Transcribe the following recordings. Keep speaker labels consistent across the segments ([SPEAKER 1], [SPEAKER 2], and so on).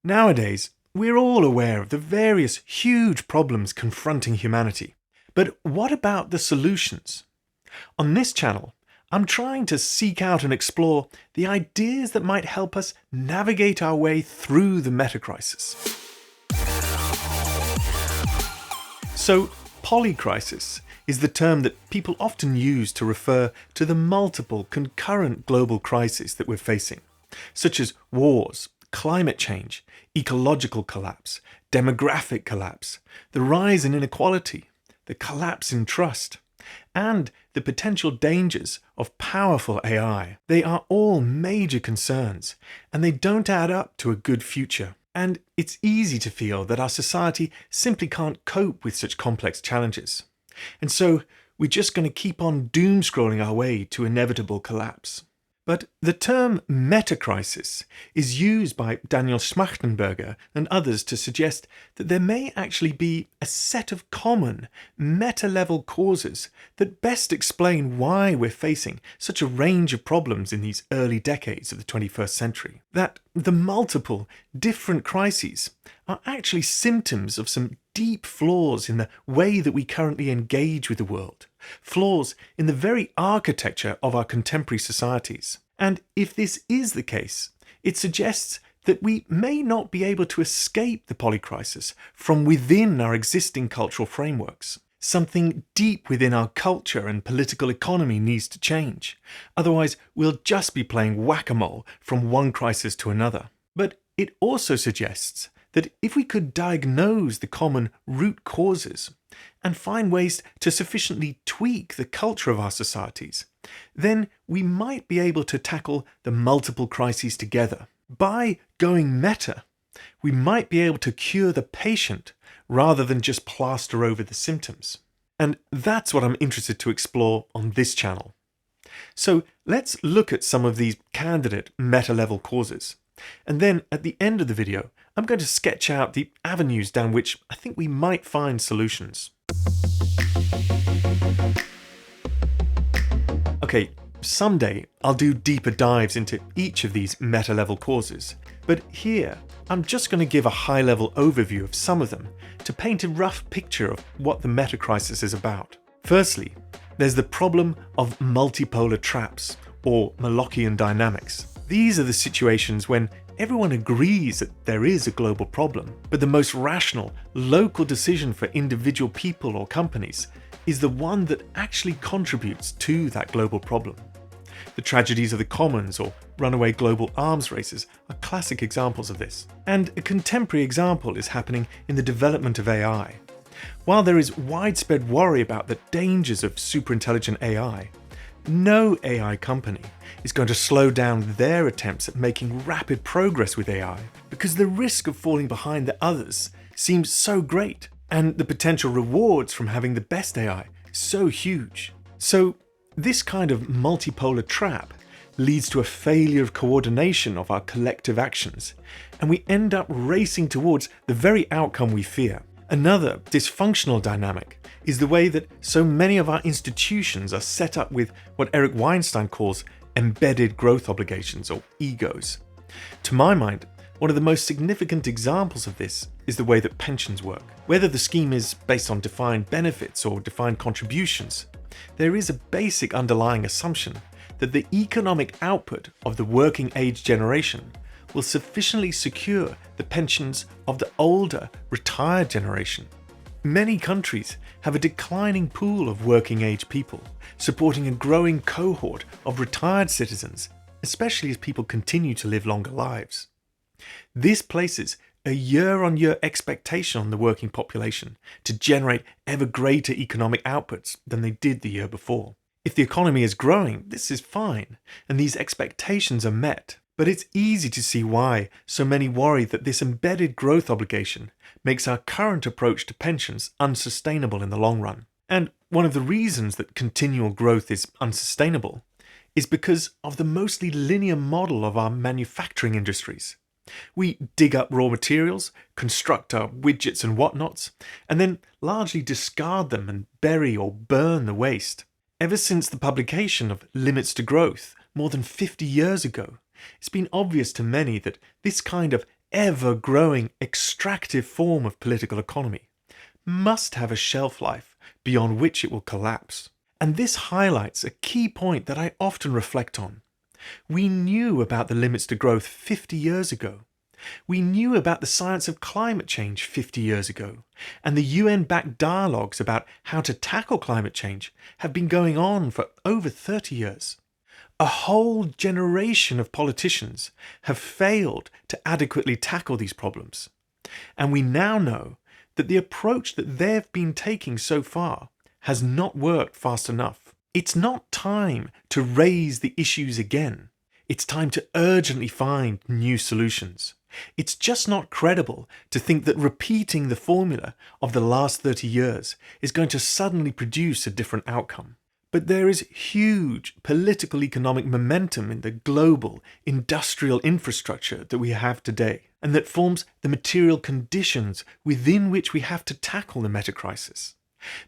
[SPEAKER 1] Nowadays, we're all aware of the various huge problems confronting humanity. But what about the solutions? On this channel, I'm trying to seek out and explore the ideas that might help us navigate our way through the metacrisis. So, Polycrisis is the term that people often use to refer to the multiple concurrent global crises that we're facing, such as wars, climate change, ecological collapse, demographic collapse, the rise in inequality, the collapse in trust, and the potential dangers of powerful AI. They are all major concerns, and they don't add up to a good future. And it's easy to feel that our society simply can't cope with such complex challenges. And so we're just going to keep on doom-scrolling our way to inevitable collapse. But the term metacrisis is used by Daniel Schmachtenberger and others to suggest that there may actually be a set of common meta-level causes that best explain why we're facing such a range of problems in these early decades of the 21st century. That the multiple different crises are actually symptoms of some deep flaws in the way that we currently engage with the world, flaws in the very architecture of our contemporary societies. And if this is the case, it suggests that we may not be able to escape the polycrisis from within our existing cultural frameworks. Something deep within our culture and political economy needs to change. Otherwise, we'll just be playing whack-a-mole from one crisis to another. But it also suggests that if we could diagnose the common root causes and find ways to sufficiently tweak the culture of our societies, then we might be able to tackle the multiple crises together. By going meta, we might be able to cure the patient rather than just plaster over the symptoms. And that's what I'm interested to explore on this channel. So let's look at some of these candidate meta-level causes. And then at the end of the video, I'm going to sketch out the avenues down which I think we might find solutions. Okay, someday I'll do deeper dives into each of these meta-level causes, but here I'm just going to give a high-level overview of some of them to paint a rough picture of what the metacrisis is about. Firstly, there's the problem of multipolar traps, or Molochian dynamics. These are the situations when everyone agrees that there is a global problem, but the most rational, local decision for individual people or companies is the one that actually contributes to that global problem. The tragedies of the commons or runaway global arms races are classic examples of this. And a contemporary example is happening in the development of AI. While there is widespread worry about the dangers of superintelligent AI, no AI company is going to slow down their attempts at making rapid progress with AI because the risk of falling behind the others seems so great and the potential rewards from having the best AI so huge. So this kind of multipolar trap leads to a failure of coordination of our collective actions, and we end up racing towards the very outcome we fear. Another dysfunctional dynamic is the way that so many of our institutions are set up with what Eric Weinstein calls embedded growth obligations, or egos. To my mind, one of the most significant examples of this is the way that pensions work. Whether the scheme is based on defined benefits or defined contributions, there is a basic underlying assumption that the economic output of the working age generation will sufficiently secure the pensions of the older, retired generation. Many countries have a declining pool of working age people, supporting a growing cohort of retired citizens, especially as people continue to live longer lives. This places a year-on-year expectation on the working population to generate ever greater economic outputs than they did the year before. If the economy is growing, this is fine, and these expectations are met. But it's easy to see why so many worry that this embedded growth obligation makes our current approach to pensions unsustainable in the long run. And one of the reasons that continual growth is unsustainable is because of the mostly linear model of our manufacturing industries. We dig up raw materials, construct our widgets and whatnots, and then largely discard them and bury or burn the waste. Ever since the publication of Limits to Growth more than 50 years ago, it's been obvious to many that this kind of ever-growing extractive form of political economy must have a shelf life beyond which it will collapse. And this highlights a key point that I often reflect on. We knew about the limits to growth 50 years ago. We knew about the science of climate change 50 years ago, and the UN-backed dialogues about how to tackle climate change have been going on for over 30 years. A whole generation of politicians have failed to adequately tackle these problems, and we now know that the approach that they've been taking so far has not worked fast enough. It's not time to raise the issues again. It's time to urgently find new solutions. It's just not credible to think that repeating the formula of the last 30 years is going to suddenly produce a different outcome. But there is huge political economic momentum in the global industrial infrastructure that we have today, and that forms the material conditions within which we have to tackle the metacrisis.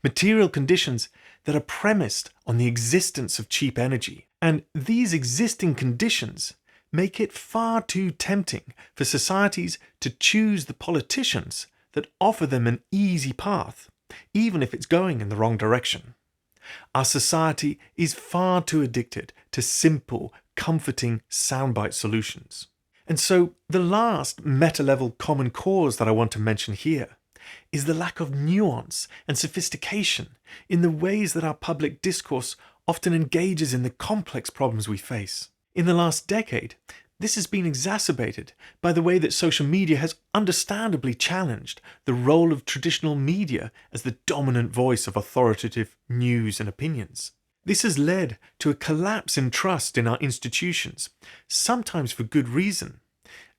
[SPEAKER 1] Material conditions that are premised on the existence of cheap energy. And these existing conditions make it far too tempting for societies to choose the politicians that offer them an easy path, even if it's going in the wrong direction. Our society is far too addicted to simple, comforting soundbite solutions. And so the last meta-level common cause that I want to mention here is the lack of nuance and sophistication in the ways that our public discourse often engages in the complex problems we face. In the last decade, this has been exacerbated by the way that social media has understandably challenged the role of traditional media as the dominant voice of authoritative news and opinions. This has led to a collapse in trust in our institutions, sometimes for good reason,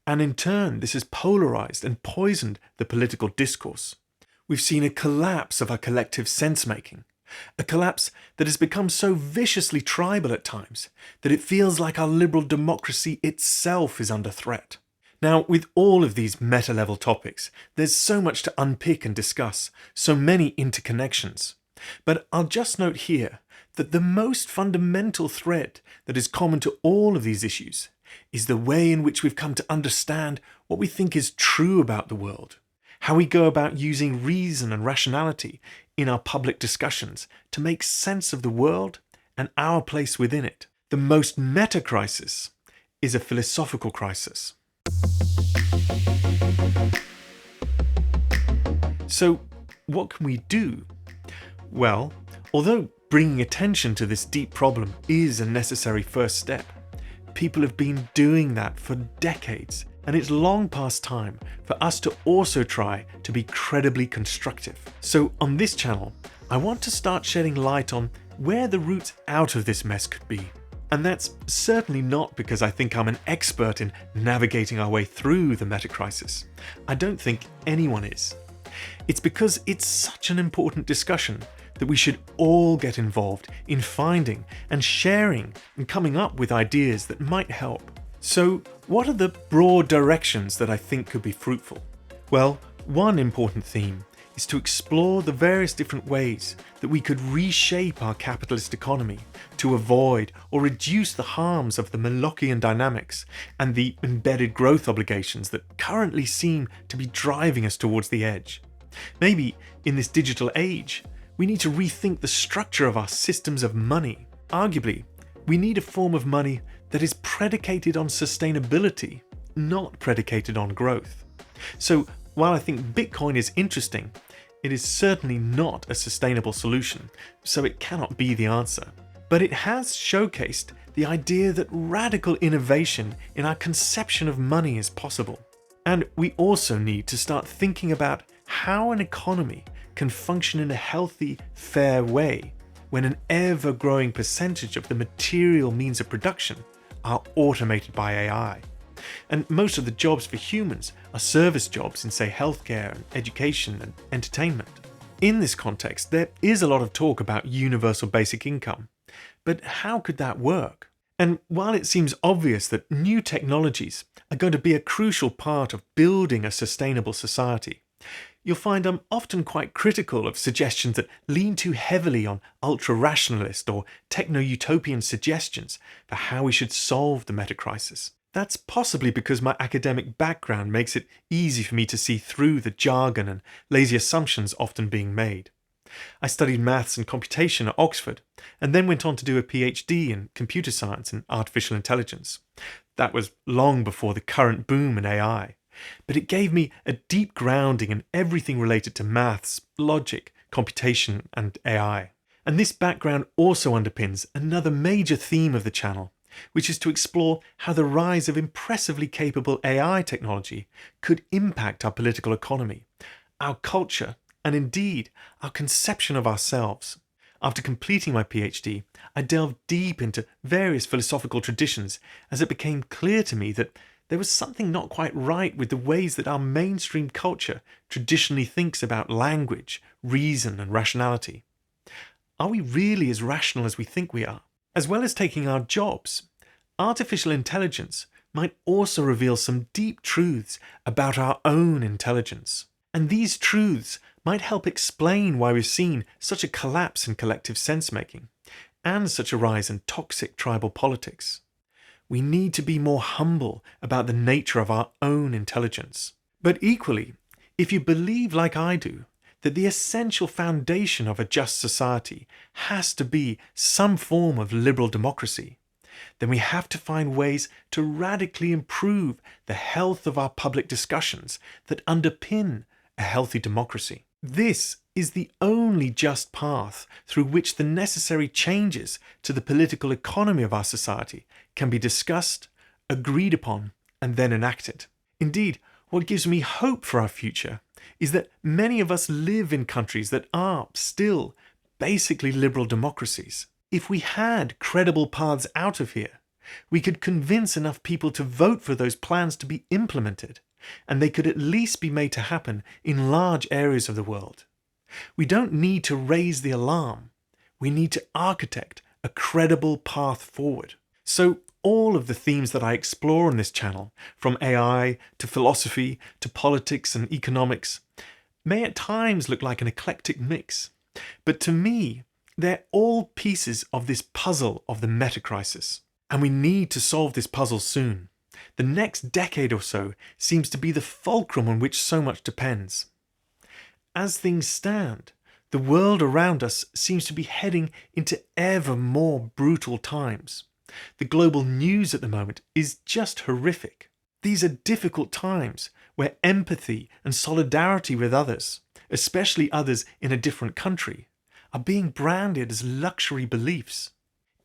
[SPEAKER 1] and in turn this has polarized and poisoned the political discourse. We've seen a collapse of our collective sensemaking, a collapse that has become so viciously tribal at times that it feels like our liberal democracy itself is under threat. Now, with all of these meta-level topics, there's so much to unpick and discuss, so many interconnections. But I'll just note here that the most fundamental thread that is common to all of these issues is the way in which we've come to understand what we think is true about the world, how we go about using reason and rationality in our public discussions to make sense of the world and our place within it. The most meta-crisis is a philosophical crisis. So, what can we do? Well, although bringing attention to this deep problem is a necessary first step, people have been doing that for decades, and it's long past time for us to also try to be credibly constructive. So on this channel, I want to start shedding light on where the routes out of this mess could be. And that's certainly not because I think I'm an expert in navigating our way through the metacrisis. I don't think anyone is. It's because it's such an important discussion that we should all get involved in finding and sharing and coming up with ideas that might help. So, what are the broad directions that I think could be fruitful? Well, one important theme is to explore the various different ways that we could reshape our capitalist economy to avoid or reduce the harms of the Molochian dynamics and the embedded growth obligations that currently seem to be driving us towards the edge. Maybe in this digital age, we need to rethink the structure of our systems of money. Arguably, we need a form of money that is predicated on sustainability, not predicated on growth. So while I think Bitcoin is interesting, it is certainly not a sustainable solution, so it cannot be the answer. But it has showcased the idea that radical innovation in our conception of money is possible. And we also need to start thinking about how an economy can function in a healthy, fair way when an ever-growing percentage of the material means of production are automated by AI. And most of the jobs for humans are service jobs in, say, healthcare, and education and entertainment. In this context, there is a lot of talk about universal basic income. But how could that work? And while it seems obvious that new technologies are going to be a crucial part of building a sustainable society, you'll find I'm often quite critical of suggestions that lean too heavily on ultra-rationalist or techno-utopian suggestions for how we should solve the metacrisis. That's possibly because my academic background makes it easy for me to see through the jargon and lazy assumptions often being made. I studied maths and computation at Oxford, and then went on to do a PhD in computer science and artificial intelligence. That was long before the current boom in AI, but it gave me a deep grounding in everything related to maths, logic, computation, and AI. And this background also underpins another major theme of the channel, which is to explore how the rise of impressively capable AI technology could impact our political economy, our culture, and indeed our conception of ourselves. After completing my PhD, I delved deep into various philosophical traditions as it became clear to me that there was something not quite right with the ways that our mainstream culture traditionally thinks about language, reason, and rationality. Are we really as rational as we think we are? As well as taking our jobs, artificial intelligence might also reveal some deep truths about our own intelligence. And these truths might help explain why we've seen such a collapse in collective sense-making and such a rise in toxic tribal politics. We need to be more humble about the nature of our own intelligence. But equally, if you believe like I do, that the essential foundation of a just society has to be some form of liberal democracy, then we have to find ways to radically improve the health of our public discussions that underpin a healthy democracy. This is the only just path through which the necessary changes to the political economy of our society can be discussed, agreed upon, and then enacted. Indeed, what gives me hope for our future is that many of us live in countries that are still basically liberal democracies. If we had credible paths out of here, we could convince enough people to vote for those plans to be implemented, and they could at least be made to happen in large areas of the world. We don't need to raise the alarm. We need to architect a credible path forward. So all of the themes that I explore on this channel, from AI to philosophy to politics and economics, may at times look like an eclectic mix, but to me, they're all pieces of this puzzle of the metacrisis. And we need to solve this puzzle soon. The next decade or so seems to be the fulcrum on which so much depends. As things stand, the world around us seems to be heading into ever more brutal times. The global news at the moment is just horrific. These are difficult times where empathy and solidarity with others, especially others in a different country, are being branded as luxury beliefs.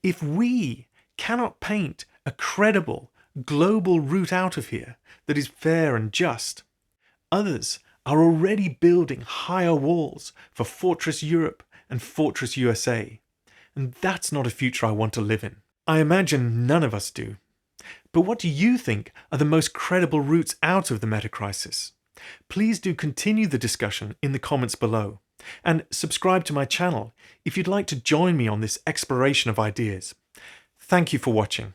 [SPEAKER 1] If we cannot paint a credible global route out of here that is fair and just, others are already building higher walls for Fortress Europe and Fortress USA, and that's not a future I want to live in. I imagine none of us do. But what do you think are the most credible routes out of the metacrisis? Please do continue the discussion in the comments below, and subscribe to my channel if you'd like to join me on this exploration of ideas. Thank you for watching.